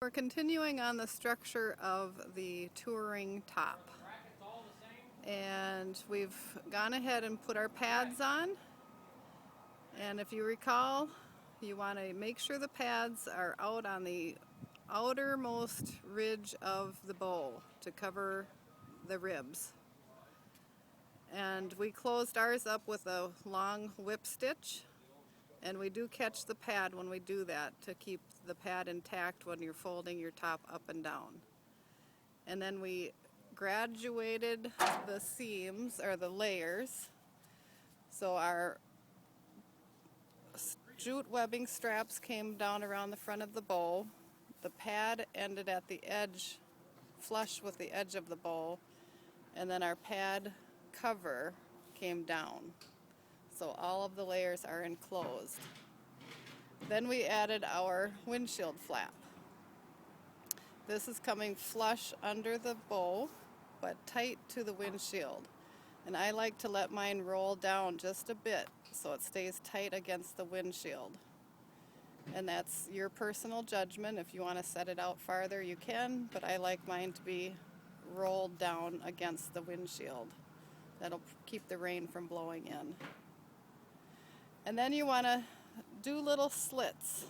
We're continuing on the structure of the touring top, and we've gone ahead and put our pads on. And if you recall, you want to make sure the pads are out on the outermost ridge of the bow to cover the ribs. And we closed ours up with a long whip stitch, and we do catch the pad when we do that to keep the pad intact when you're folding your top up and down. And then we graduated the seams, or the layers, so our jute webbing straps came down around the front of the bow. The pad ended at the edge, flush with the edge of the bow, and then our pad cover came down. So all of the layers are enclosed. Then we added our windshield flap. This is coming flush under the bow, but tight to the windshield. And I like to let mine roll down just a bit so it stays tight against the windshield. And that's your personal judgment. If you want to set it out farther, you can, but I like mine to be rolled down against the windshield. That'll keep the rain from blowing in. And then you want to do little slits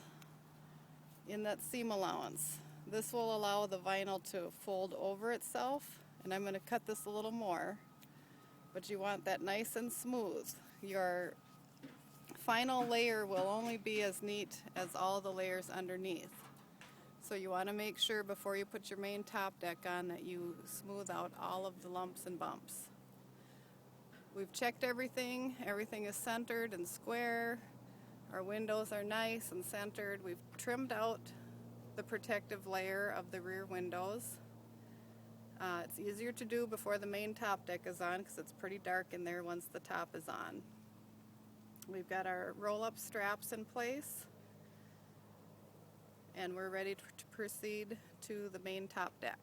in that seam allowance. This will allow the vinyl to fold over itself, and I'm going to cut this a little more, but you want that nice and smooth. Your final layer will only be as neat as all the layers underneath. So you want to make sure before you put your main top deck on that you smooth out all of the lumps and bumps. We've checked everything. Everything is centered and square. Our windows are nice and centered. We've trimmed out the protective layer of the rear windows. It's easier to do before the main top deck is on because it's pretty dark in there once the top is on. We've got our roll-up straps in place, and we're ready to proceed to the main top deck.